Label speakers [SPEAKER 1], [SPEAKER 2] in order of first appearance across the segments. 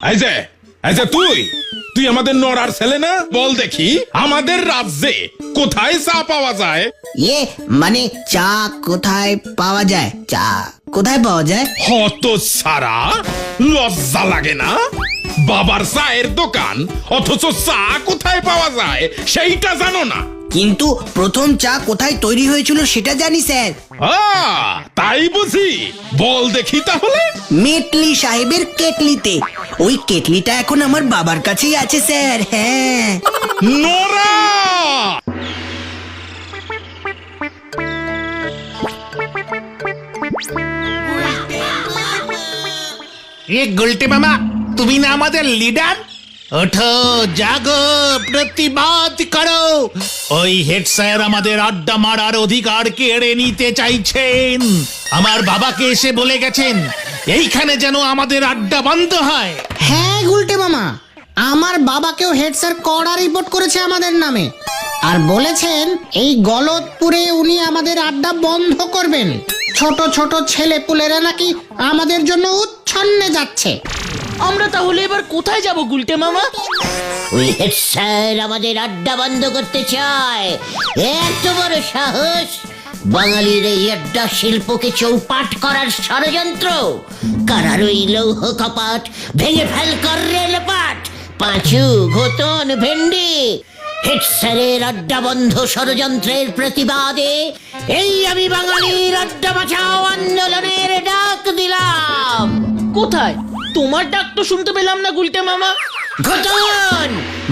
[SPEAKER 1] এই যে তুই তুই আমাদের নড়ার ছেলে না? বল দেখি আমাদের রাজ্যে কোথায় চা পাওয়া যায়?
[SPEAKER 2] মানে চা কোথায় পাওয়া যায়? চা কোথায় পাওয়া যায়?
[SPEAKER 1] হত সারা, লজ্জা লাগে না? বাবার চায়ের দোকান, অথচ চা কোথায় পাওয়া যায় সেইটা জানো না?
[SPEAKER 2] কিন্তু প্রথম চা কোথায় তৈরি হয়েছিল সেটা জানি স্যার।
[SPEAKER 1] তাই বুঝি? বল দেখি তাহলে।
[SPEAKER 2] মেটলি সাহেবের কেটলিতে। ওই কেটলিটা এখন আমার বাবার কাছেই আছে স্যার। হ্যাঁ।
[SPEAKER 1] নোরা!
[SPEAKER 3] গুলটে মামা, তুমি না আমাদের লিডার? ওঠো, জাগো, প্রতিবাদ করো। ওই হেড স্যার আমাদের আড্ডা মারার অধিকার কেড়ে নিতে চাইছেন। আমার বাবাকে এসে বলে গেছেন এইখানে যেন আমাদের আড্ডা বন্ধ হয়।
[SPEAKER 4] হ্যাঁ গুলটে মামা, আমার বাবাকেও হেড স্যার কড়া রিপোর্ট করেছে আমাদের নামে, আর বলেছেন এই গলতপুরে উনি আমাদের আড্ডা বন্ধ করবেন। ছোট ছোট ছেলে পুলেরা নাকি আমাদের জন্য উচ্ছন্নে যাচ্ছে।
[SPEAKER 5] আমরা তাহলে এবার কোথায় যাব গুলটে মামা?
[SPEAKER 6] ওই হেড স্যার আমাদের আড্ডা বন্ধ করতে চায়, এত বড় সাহস! বাঙালির এই আড্ডা শিল্পকে চৌপাট করার ষড়যন্ত্র। কারার ওই লৌহ কপাট ভেঙে ফেল কর রেলপাট। পাঁচু, ঘোতন, ভেন্ডি, হেড স্যারের আড্ডা বন্ধ ষড়যন্ত্রের প্রতিবাদে এই আমি বাঙালির আড্ডা বাঁচাও আন্দোলনের ডাক দিলাম।
[SPEAKER 5] কোথায়? তোমার ডাক তো শুনতে পেলাম না গুলটে মামা।
[SPEAKER 6] ঘটন,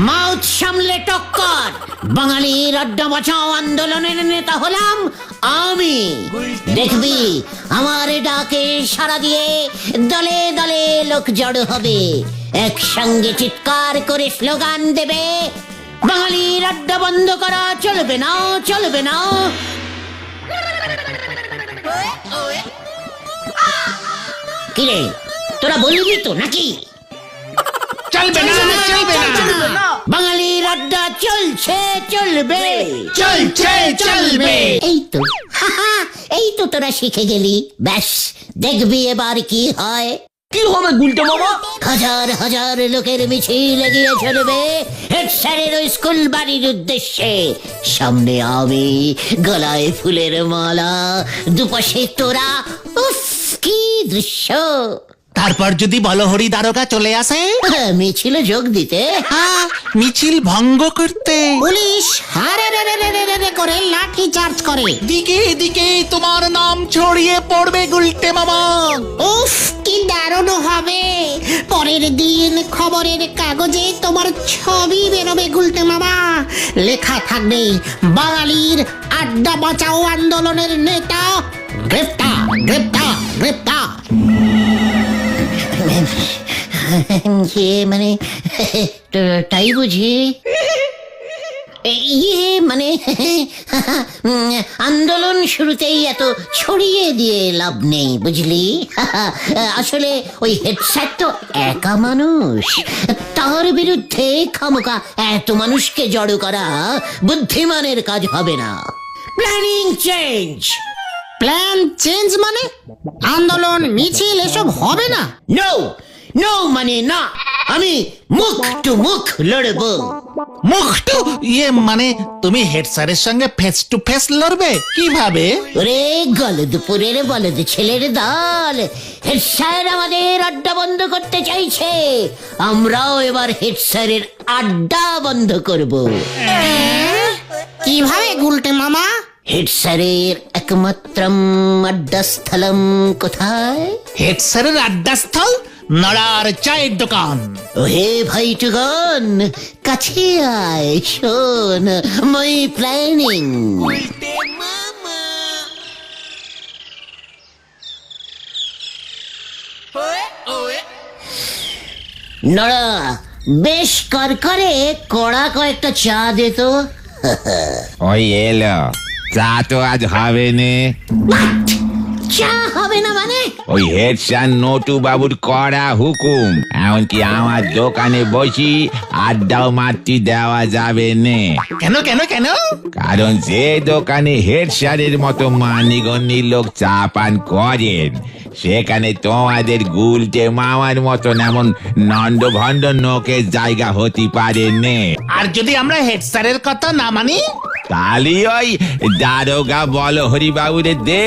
[SPEAKER 6] মাউথ সামলে টক্কর। বাঙালির আড্ডা বাঁচাও আন্দোলনের নেতা হলাম আমি। দেখবি আমার ডাকে সাড়া দিয়ে দলে দলে লোক জড়ো হবে, একসঙ্গে চিৎকার করে স্লোগান দেবে, বাঙালির আড্ডা বন্ধ করা চলবে না, চলবে না। কিরে, তোরা বলবি তো নাকি?
[SPEAKER 3] চলবে না, চলবে না।
[SPEAKER 6] বাঙালির আড্ডা চলছে, চলবে,
[SPEAKER 3] চলছে, চলবে।
[SPEAKER 6] এই তো তোরা শিখে গেলি। ব্যাস, দেখবি এবার কি হয়।
[SPEAKER 5] কি হবে গুলটে মামা?
[SPEAKER 6] হাজার হাজার লোকের মিছিল এগিয়ে চলবে হেড স্যারের ওই স্কুল বাড়ির উদ্দেশ্যে। সামনে আমি, গলায় ফুলের মালা, দুপাশে তোরা। উফ, কি দৃশ্য!
[SPEAKER 3] তারপর যদি বলহরি দারোগা চলে আসে,
[SPEAKER 6] মিছিলে যোগ দিতে,
[SPEAKER 3] মিছিল ভঙ্গ করতে,
[SPEAKER 4] পুলিশ হারে রে রে রে রে রে করে লাঠি চার্জ করে।
[SPEAKER 3] দিকে দিকে তোমার নাম ছড়িয়ে পড়বে গুলটে মামা।
[SPEAKER 4] উফ, কি দারুণ হবে! পরের দিন খবরের কাগজে তোমার ছবি বেরোবে গুলটে মামা। লেখা থাকবে, বাঙালির আড্ডা বাঁচাও আন্দোলনের নেতা গ্রেপ্তার, গ্রেপ্তার, গ্রেপ্তার।
[SPEAKER 6] মানে তাই বুঝি? মানে আন্দোলন শুরুতেই এত ছড়িয়ে দিয়ে লাভ নেই, বুঝলি? আসলে ওই হেড স্যার তো একা মানুষ, তার বিরুদ্ধে খামোকা এত মানুষকে জড়ো করা বুদ্ধিমানের কাজ হবে না। Planning change.
[SPEAKER 4] প্ল্যান চেঞ্জ মানে আন্দোলন, মিছিল এসব হবে না?
[SPEAKER 6] নো, নো মানে না। আমি মুখ টু মুখ লড়বো।
[SPEAKER 3] মুখ টু মানে তুমি হেড স্যারের সঙ্গে ফেস টু ফেস লড়বে? কিভাবে?
[SPEAKER 6] ওরে গলদপুরের বলদ ছেলের দল, হেড স্যার আমাদের আড্ডা বন্ধ করতে চাইছে, আমরাও এবার হেড স্যারের আড্ডা বন্ধ করব।
[SPEAKER 4] কিভাবে গুলটে মামা?
[SPEAKER 6] হেড স্যারের একমাত্রম আড্ডাস্থলম কোথায়?
[SPEAKER 3] হেড স্যারের আড্ডাস্থল নড়ার চায়ের দোকান।
[SPEAKER 6] ওহে ভাইটুগণ, কাছে আয়, শোন মাই প্ল্যানিং। নড়া, বেশ করকরে কড়া কয়েকটা চা দে তো।
[SPEAKER 7] ওই এলো, চা তো আজ হবে নে।
[SPEAKER 6] চা হবে না মানে?
[SPEAKER 7] ওই হেড স্যার নটু বাবুর কড়া হুকুম, এমনকি আমার দোকানে বসি আড্ডাও মারতে দেওয়া যাবে নে।
[SPEAKER 3] কেন কেন কেন?
[SPEAKER 7] কারণ যে দোকানে হেড স্যারের মতো মানিগণ্যি লোক চা পান করেন সেখানে তোমাদের গুলটে মামার মতন এমন নন্দ ভণ্ড নোকের জায়গা হতে পারে নে।
[SPEAKER 3] আর যদি আমরা হেড স্যারের কথা না মানি?
[SPEAKER 7] তাহলে ওই দারোগা বল হরিবাবুরে দে,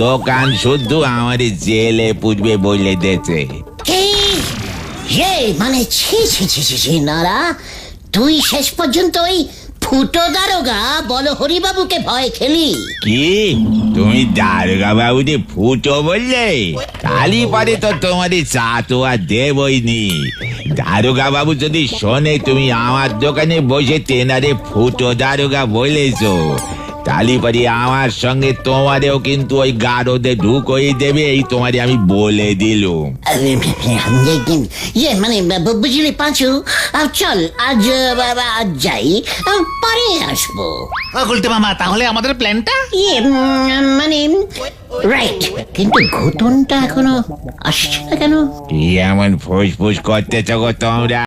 [SPEAKER 7] দোকান শুদ্ধ আমার জেলে পুজবে বলে দেছে।
[SPEAKER 6] কি মানে ছি ছি ছি ছি ছি নারা, তুই শেষ পর্যন্ত ওই ফুটো দারোগা বল হরিবাবুকে ভয় খেলি?
[SPEAKER 7] কি তুমি দারোগা বাবুরে ফুটো বললে? কালি পরে তো তোমার চা তো আর দেবই নি। দারোগা বাবু যদি শোনে তুমি আমার দোকানে বসে তেনারে ফুটো দারোগা বলেছো, তালি পরে আমার সঙ্গে তোমারেও কিন্তু ওই গারদে ঢুকই দেবে, এই তোমারে আমি বলে দিলুম।
[SPEAKER 6] মানে বুঝলি পাঁচু, চল আজ যাই, পরে আসবো।
[SPEAKER 3] গুলটে মামা, তাহলে আমাদের প্ল্যানটা?
[SPEAKER 6] মানে রাইট, কিন্তু ঘটনটা এখনো আসছে না কেন?
[SPEAKER 7] কি এমন ফুসফুস করতেছ গো তোমরা?